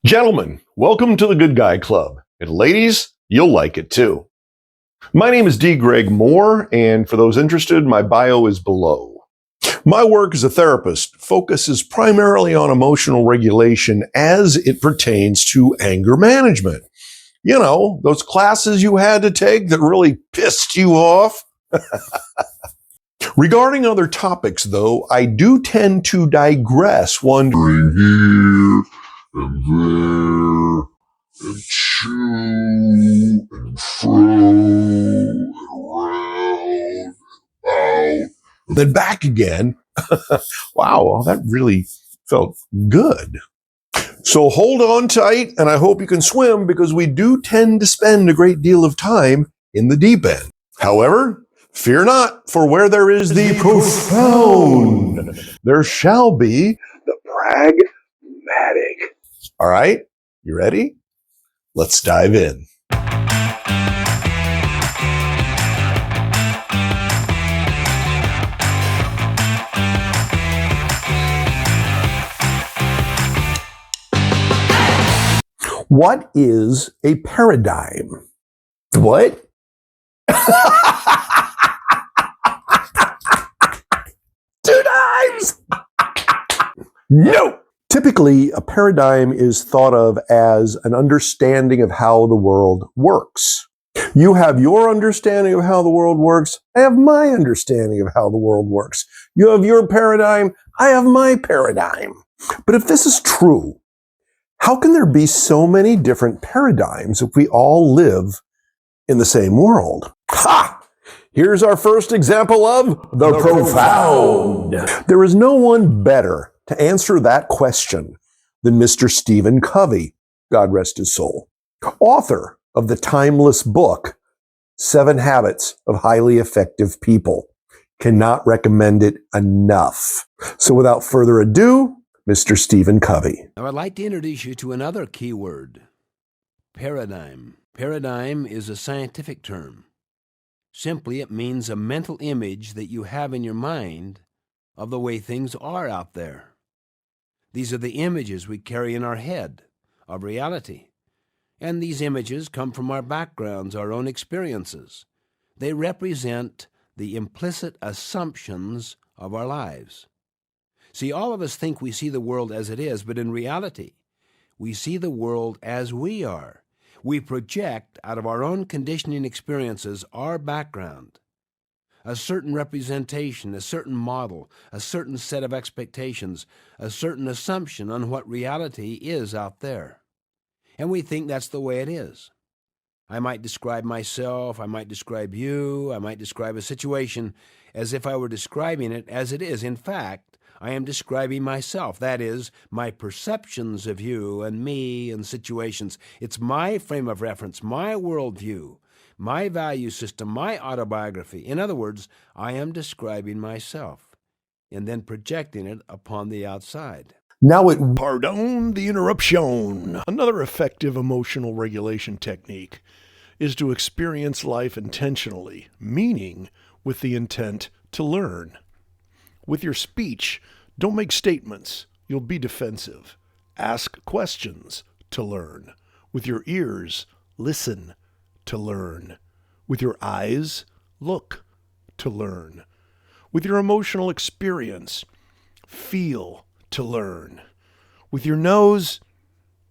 Gentlemen, welcome to the Good Guy Club. And ladies, you'll like it too. My name is D. Greg Moore, and for those interested, my bio is below. My work as a therapist focuses primarily on emotional regulation as it pertains to anger management. You know, those classes you had to take that really pissed you off. Regarding other topics, though, I do tend to digress, wandering here and there, and chew and fro and around, out, then back again. Wow, that really felt good. So hold on tight, and I hope you can swim because we do tend to spend a great deal of time in the deep end. However, fear not, for where there is the profound, there shall be the pragmatic. All right, you ready? Let's dive in. What is a paradigm? What? Two times! No! Typically, a paradigm is thought of as an understanding of how the world works. You have your understanding of how the world works. I have my understanding of how the world works. You have your paradigm. I have my paradigm. But if this is true, how can there be so many different paradigms if we all live in the same world? Ha! Here's our first example of the profound. There is no one better to answer that question than Mr. Stephen Covey, God rest his soul, author of the timeless book, 7 Habits of Highly Effective People. Cannot recommend it enough. So without further ado, Mr. Stephen Covey. Now, I'd like to introduce you to another key word, paradigm. Paradigm is a scientific term. Simply, it means a mental image that you have in your mind of the way things are out there. These are the images we carry in our head of reality. And these images come from our backgrounds, our own experiences. They represent the implicit assumptions of our lives. See, all of us think we see the world as it is, but in reality, we see the world as we are. We project out of our own conditioning experiences our background, a certain representation, a certain model, a certain set of expectations, a certain assumption on what reality is out there. And we think that's the way it is. I might describe myself, I might describe you, I might describe a situation as if I were describing it as it is. In fact, I am describing myself. That is, my perceptions of you and me and situations. It's my frame of reference, my worldview, my value system, my autobiography. In other words, I am describing myself and then projecting it upon the outside. Now Pardon the interruption. Another effective emotional regulation technique is to experience life intentionally, meaning with the intent to learn. With your speech, don't make statements. You'll be defensive. Ask questions to learn. With your ears, listen to learn. With your eyes, look to learn. With your emotional experience, feel to learn. With your nose,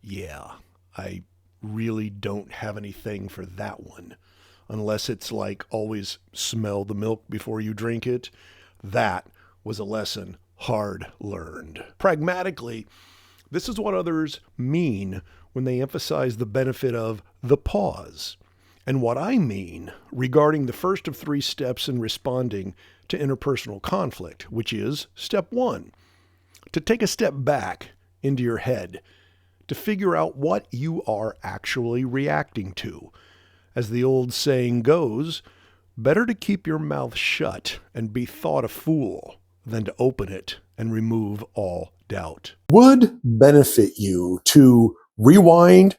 yeah, I really don't have anything for that one. Unless it's like always smell the milk before you drink it. That was a lesson hard learned. Pragmatically, this is what others mean when they emphasize the benefit of the pause, and what I mean regarding the first of 3 steps in responding to interpersonal conflict, which is step 1, to take a step back into your head to figure out what you are actually reacting to. As the old saying goes, better to keep your mouth shut and be thought a fool than to open it and remove all doubt. Would benefit you to rewind,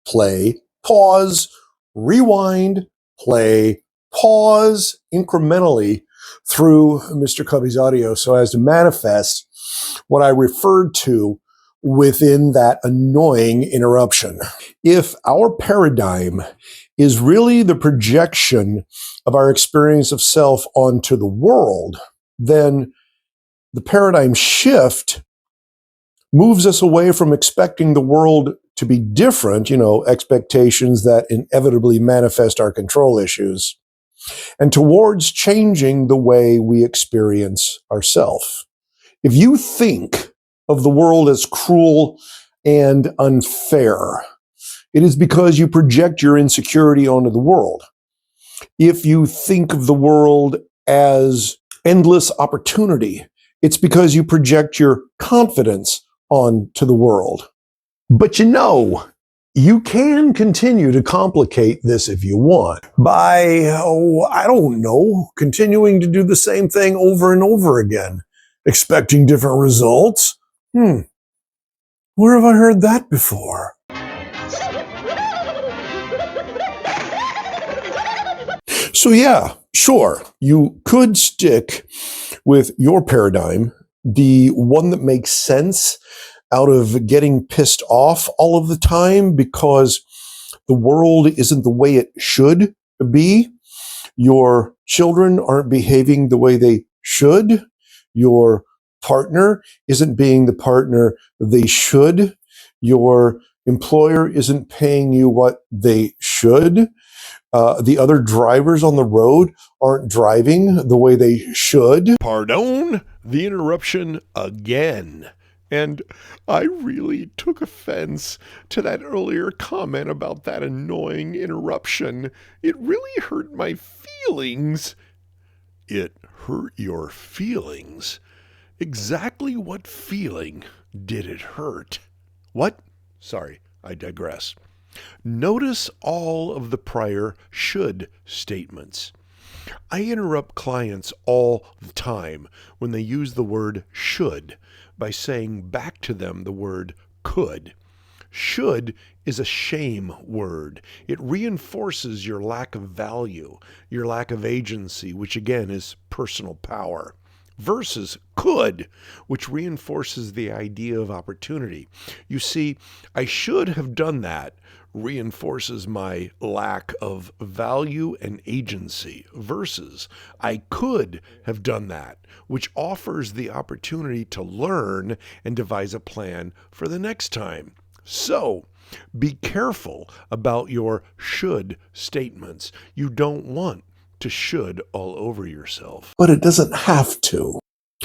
play, pause, rewind, play, pause incrementally through Mr. Covey's audio so as to manifest what I referred to within that annoying interruption. If our paradigm is really the projection of our experience of self onto the world, then the paradigm shift moves us away from expecting the world to be different, expectations that inevitably manifest our control issues, and towards changing the way we experience ourselves. If you think of the world as cruel and unfair, it is because you project your insecurity onto the world. If you think of the world as endless opportunity, it's because you project your confidence onto the world. But you can continue to complicate this if you want by, continuing to do the same thing over and over again, expecting different results. Where have I heard that before? So yeah, sure, you could stick with your paradigm, the one that makes sense out of getting pissed off all of the time because the world isn't the way it should be. Your children aren't behaving the way they should. Your partner isn't being the partner they should. Your employer isn't paying you what they should. The other drivers on the road aren't driving the way they should. Pardon the interruption again. And I really took offense to that earlier comment about that annoying interruption. It really hurt my feelings. It hurt your feelings? Exactly what feeling did it hurt? What? Sorry, I digress. Notice all of the prior should statements. I interrupt clients all the time when they use the word should by saying back to them the word could. Should is a shame word. It reinforces your lack of value, your lack of agency, which again is personal power, versus could, which reinforces the idea of opportunity. You see, I should have done that reinforces my lack of value and agency versus I could have done that, which offers the opportunity to learn and devise a plan for the next time. So, be careful about your should statements. You don't want to should all over yourself. But it doesn't have to.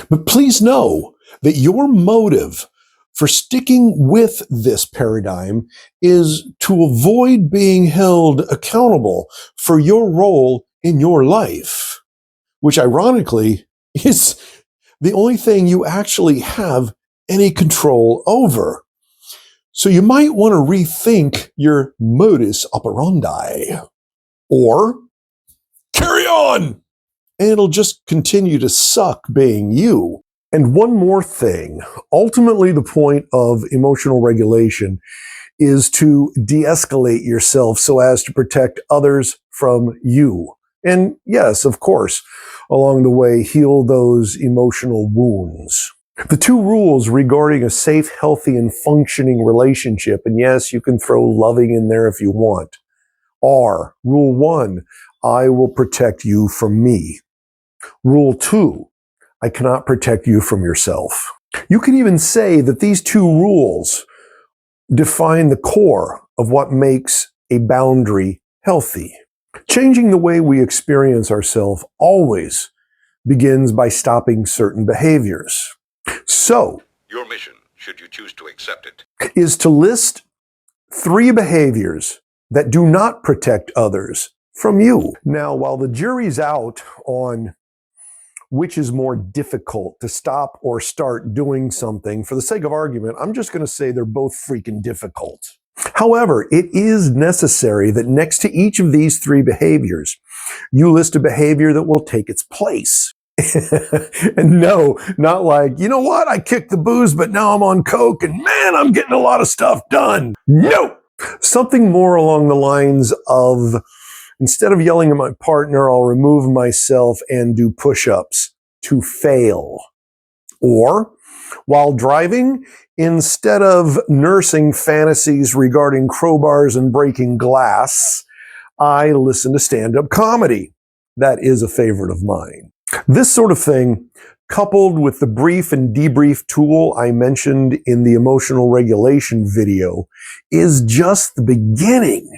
But please know that your motive for sticking with this paradigm is to avoid being held accountable for your role in your life, which ironically is the only thing you actually have any control over. So you might want to rethink your modus operandi, or carry on, and it'll just continue to suck being you. And one more thing, ultimately the point of emotional regulation is to de-escalate yourself so as to protect others from you. And yes, of course, along the way, heal those emotional wounds. The two rules regarding a safe, healthy, and functioning relationship, and yes, you can throw loving in there if you want, are: Rule 1, I will protect you from me. Rule 2, I cannot protect you from yourself. You can even say that these two rules define the core of what makes a boundary healthy. Changing the way we experience ourselves always begins by stopping certain behaviors. So, your mission, should you choose to accept it, is to list 3 behaviors that do not protect others from you. Now, while the jury's out on which is more difficult, to stop or start doing something, for the sake of argument, I'm just going to say they're both freaking difficult. However, it is necessary that next to each of these 3 behaviors, you list a behavior that will take its place. And no, not like, you know what, I kicked the booze, but now I'm on coke, and man, I'm getting a lot of stuff done. No! Something more along the lines of, instead of yelling at my partner, I'll remove myself and do push-ups to fail. Or, While driving, instead of nursing fantasies regarding crowbars and breaking glass, I listen to stand-up comedy. That is a favorite of mine. This sort of thing, coupled with the brief and debrief tool I mentioned in the emotional regulation video, is just the beginning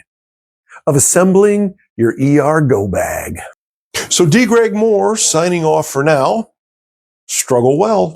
of assembling your ER go bag. So D. Greg Moore signing off for now. Struggle well.